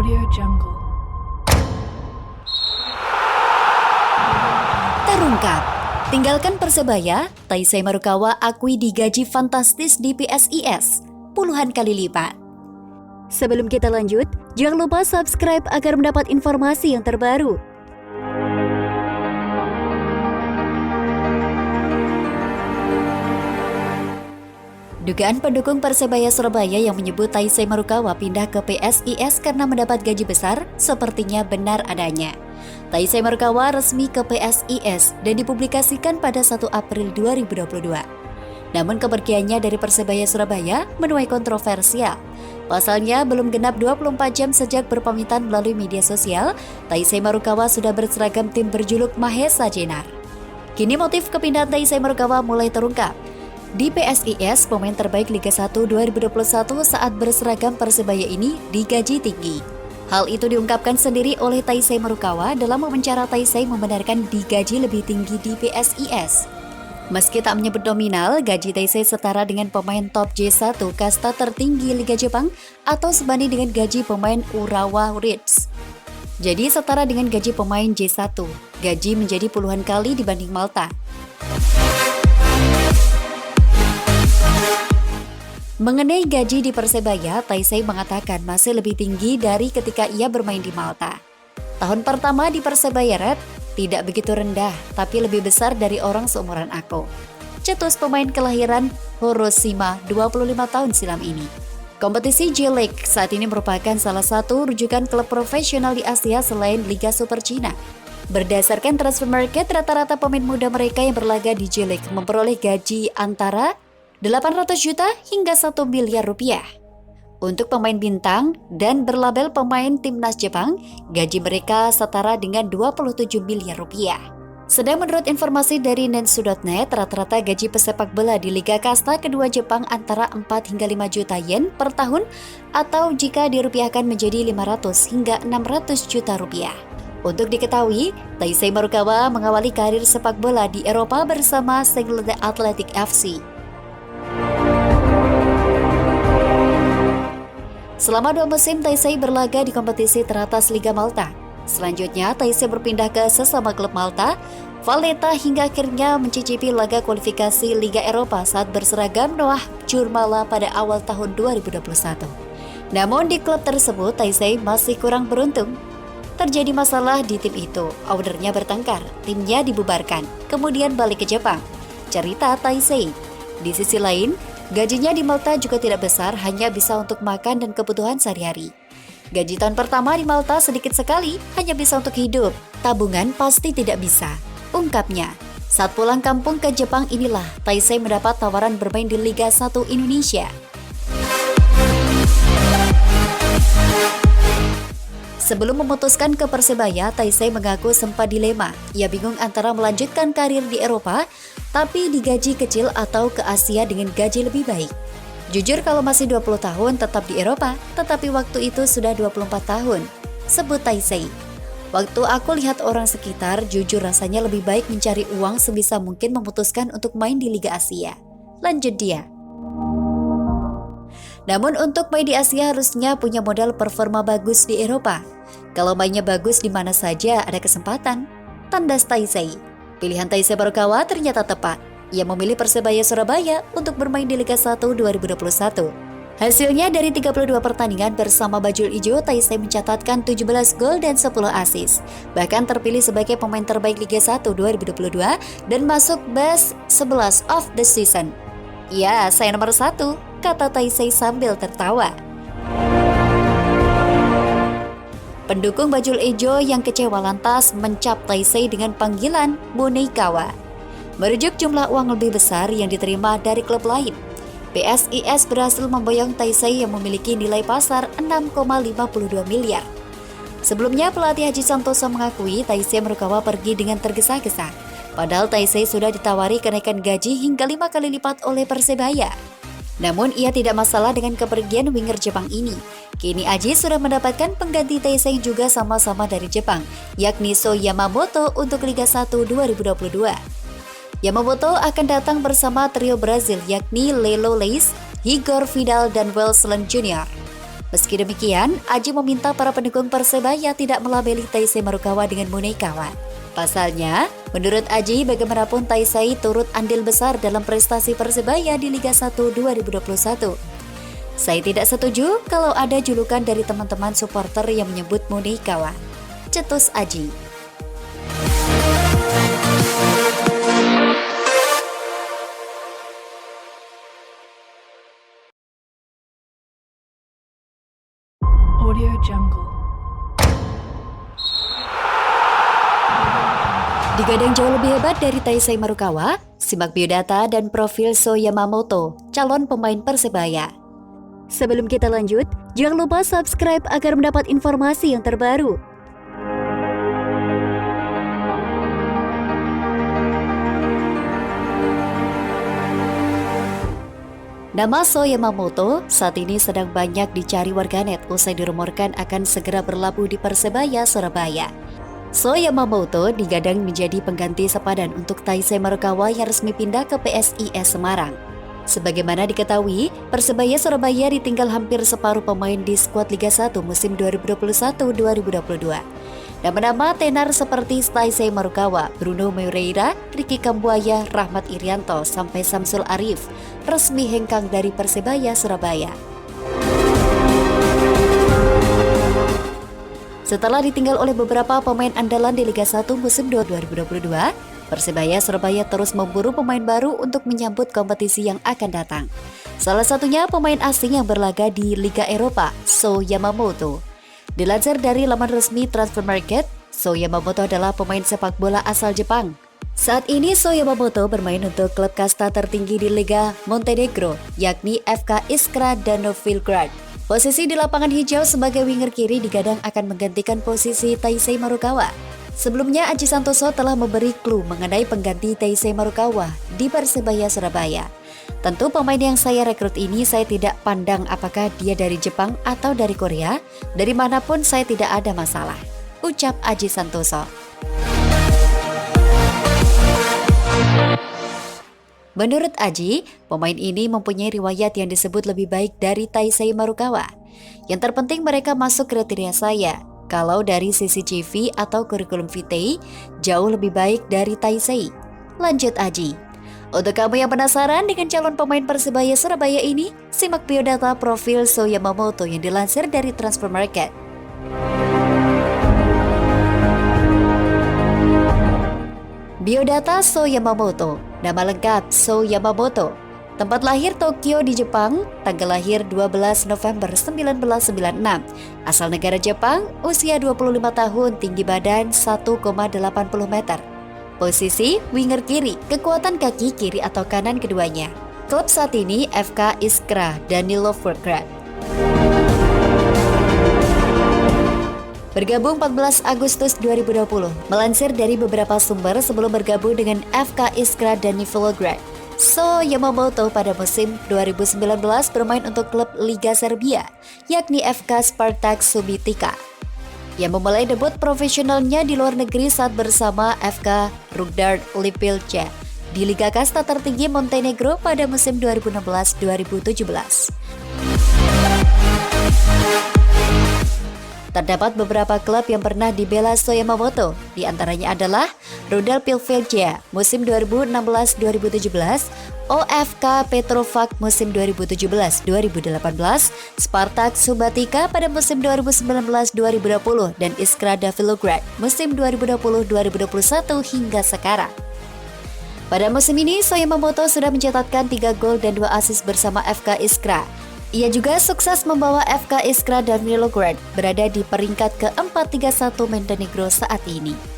Audio Jungle. Terungkap, tinggalkan Persebaya, Taisei Marukawa akui digaji fantastis di PSIS, puluhan kali lipat. Sebelum kita lanjut, jangan lupa subscribe agar mendapat informasi yang terbaru. Dugaan pendukung Persebaya Surabaya yang menyebut Taisei Marukawa pindah ke PSIS karena mendapat gaji besar sepertinya benar adanya. Taisei Marukawa resmi ke PSIS dan dipublikasikan pada 1 April 2022. Namun kepergiannya dari Persebaya Surabaya menuai kontroversial. Pasalnya, belum genap 24 jam sejak berpamitan melalui media sosial, Taisei Marukawa sudah berseragam tim berjuluk Mahesa Jenar. Kini motif kepindahan Taisei Marukawa mulai terungkap. Di PSIS, pemain terbaik Liga 1 2021 saat berseragam Persebaya ini digaji tinggi. Hal itu diungkapkan sendiri oleh Taisei Marukawa dalam wawancara. Taisei membenarkan digaji lebih tinggi di PSIS. Meski tak menyebut nominal, gaji Taisei setara dengan pemain top J1 kasta tertinggi Liga Jepang atau sebanding dengan gaji pemain Urawa Reds. Jadi setara dengan gaji pemain J1, gaji menjadi puluhan kali dibanding Malta. Mengenai gaji di Persebaya, Taisei mengatakan masih lebih tinggi dari ketika ia bermain di Malta. Tahun pertama di Persebaya Red tidak begitu rendah, tapi lebih besar dari orang seumuran aku. Cetus pemain kelahiran Hiroshima 25 tahun silam ini. Kompetisi J-League saat ini merupakan salah satu rujukan klub profesional di Asia selain Liga Super Cina. Berdasarkan transfer market, rata-rata pemain muda mereka yang berlaga di J-League memperoleh gaji antara 800 juta hingga 1 miliar rupiah. Untuk pemain bintang dan berlabel pemain timnas Jepang, gaji mereka setara dengan 27 miliar rupiah. Sedang menurut informasi dari Nensu.net, rata-rata gaji pesepak bola di Liga Kasta kedua Jepang antara 4 hingga 5 juta yen per tahun atau jika dirupiahkan menjadi 500 hingga 600 juta rupiah. Untuk diketahui, Taisei Marukawa mengawali karir sepak bola di Eropa bersama Szeged Athletic FC. Selama 2 musim, Taisei berlaga di kompetisi teratas Liga Malta. Selanjutnya, Taisei berpindah ke sesama klub Malta, Valletta hingga akhirnya mencicipi laga kualifikasi Liga Eropa saat berseragam Noah Jurmala pada awal tahun 2021. Namun di klub tersebut, Taisei masih kurang beruntung. Terjadi masalah di tim itu, ownernya bertengkar, timnya dibubarkan, kemudian balik ke Jepang. Cerita Taisei. Di sisi lain, gajinya di Malta juga tidak besar, hanya bisa untuk makan dan kebutuhan sehari-hari. Gaji tahun pertama di Malta sedikit sekali, hanya bisa untuk hidup. Tabungan pasti tidak bisa, ungkapnya. Saat pulang kampung ke Jepang inilah Taisei mendapat tawaran bermain di Liga 1 Indonesia. Sebelum memutuskan ke Persebaya, Taisei mengaku sempat dilema. Ia bingung antara melanjutkan karir di Eropa, tapi digaji kecil atau ke Asia dengan gaji lebih baik. Jujur kalau masih 20 tahun tetap di Eropa, tetapi waktu itu sudah 24 tahun, sebut Taisei. Waktu aku lihat orang sekitar, jujur rasanya lebih baik mencari uang sebisa mungkin memutuskan untuk main di Liga Asia. Lanjut dia. Namun untuk main di Asia harusnya punya modal performa bagus di Eropa. Kalau mainnya bagus di mana saja ada kesempatan, tandas Taisei. Pilihan Taisei Marukawa ternyata tepat. Ia memilih Persebaya Surabaya untuk bermain di Liga 1 2021. Hasilnya dari 32 pertandingan bersama Bajul Ijo, Taisei mencatatkan 17 gol dan 10 assist. Bahkan terpilih sebagai pemain terbaik Liga 1 2022 dan masuk Best 11 of the Season. Ya, saya nomor 1, kata Taisei sambil tertawa. Pendukung Bajul Ijo yang kecewa lantas mencap Taisei dengan panggilan Bonekawa. Merujuk jumlah uang lebih besar yang diterima dari klub lain, PSIS berhasil memboyong Taisei yang memiliki nilai pasar 6,52 miliar. Sebelumnya, pelatih Haji Santoso mengakui Taisei Marukawa pergi dengan tergesa-gesa. Padahal Taisei sudah ditawari kenaikan gaji hingga 5 kali lipat oleh Persebaya. Namun ia tidak masalah dengan kepergian winger Jepang ini. Kini Aji sudah mendapatkan pengganti Taisei juga sama-sama dari Jepang, yakni So Yamamoto untuk Liga 1 2022. Yamamoto akan datang bersama trio Brazil yakni Lelo Leis, Igor Vidal, dan Welsland Jr. Meski demikian, Aji meminta para pendukung Persebaya tidak melabeli Taisei Marukawa dengan Munekawa. Pasalnya, menurut Aji, bagaimanapun Taisei turut andil besar dalam prestasi Persebaya di Liga 1 2021. Saya tidak setuju kalau ada julukan dari teman-teman supporter yang menyebut Munekawa, cetus Aji. Audio Jungle. Digadang jauh lebih hebat dari Taisei Marukawa, simak biodata dan profil So Yamamoto, calon pemain Persebaya. Sebelum kita lanjut, jangan lupa subscribe agar mendapat informasi yang terbaru. Nama So Yamamoto saat ini sedang banyak dicari warganet usai dirumorkan akan segera berlabuh di Persebaya Surabaya. So Yamamoto digadang menjadi pengganti sepadan untuk Taisei Marukawa yang resmi pindah ke PSIS Semarang. Sebagaimana diketahui, Persebaya Surabaya ditinggal hampir separuh pemain di skuad Liga 1 musim 2021-2022. Nama-nama tenar seperti Taisei Marukawa, Bruno Moreira, Ricky Kambuaya, Rahmat Irianto, sampai Samsul Arif resmi hengkang dari Persebaya Surabaya. Setelah ditinggal oleh beberapa pemain andalan di Liga 1 musim 2022, Persebaya Surabaya terus memburu pemain baru untuk menyambut kompetisi yang akan datang. Salah satunya pemain asing yang berlaga di Liga Eropa, So Yamamoto. Dilansir dari laman resmi Transfer Market, So Yamamoto adalah pemain sepak bola asal Jepang. Saat ini So Yamamoto bermain untuk klub kasta tertinggi di Liga Montenegro, yakni FK Iskra dan Novilgrad. Posisi di lapangan hijau sebagai winger kiri digadang akan menggantikan posisi Taisei Marukawa. Sebelumnya, Aji Santoso telah memberi clue mengenai pengganti Taisei Marukawa di Persebaya Surabaya. Tentu pemain yang saya rekrut ini saya tidak pandang apakah dia dari Jepang atau dari Korea, dari manapun saya tidak ada masalah, ucap Aji Santoso. Menurut Aji, pemain ini mempunyai riwayat yang disebut lebih baik dari Taisei Marukawa. Yang terpenting mereka masuk kriteria saya. Kalau dari sisi CV atau kurikulum vitae, jauh lebih baik dari Taisei. Lanjut Aji. Untuk kamu yang penasaran dengan calon pemain Persebaya Surabaya ini, simak biodata profil So Yamamoto yang dilansir dari Transfer Market. Biodata So Yamamoto. Nama lengkap So Yamamoto. Tempat lahir Tokyo di Jepang, tanggal lahir 12 November 1996. Asal negara Jepang, usia 25 tahun, tinggi badan 1,80 meter. Posisi winger kiri, kekuatan kaki kiri atau kanan keduanya. Klub saat ini FK Iskra Novilgrad. Bergabung 14 Agustus 2020. Melansir dari beberapa sumber sebelum bergabung dengan FK Iskra Novilgrad, So Yamamoto pada musim 2019 bermain untuk klub Liga Serbia, yakni FK Spartak Subotica, yang memulai debut profesionalnya di luar negeri saat bersama FK Rudar Lipiljah di Liga Kasta tertinggi Montenegro pada musim 2016-2017. Terdapat beberapa klub yang pernah dibela So Yamamoto, di antaranya adalah Rudar Lipiljah musim 2016-2017, OFK Petrovac musim 2017-2018, Spartak Subotica pada musim 2019-2020, dan Iskra Novilgrad musim 2020-2021 hingga sekarang. Pada musim ini, So Yamamoto sudah mencatatkan 3 gol dan 2 assist bersama FK Iskra. Ia juga sukses membawa FK Iskra Novilgrad berada di peringkat ke-4 Liga 1 Montenegro saat ini.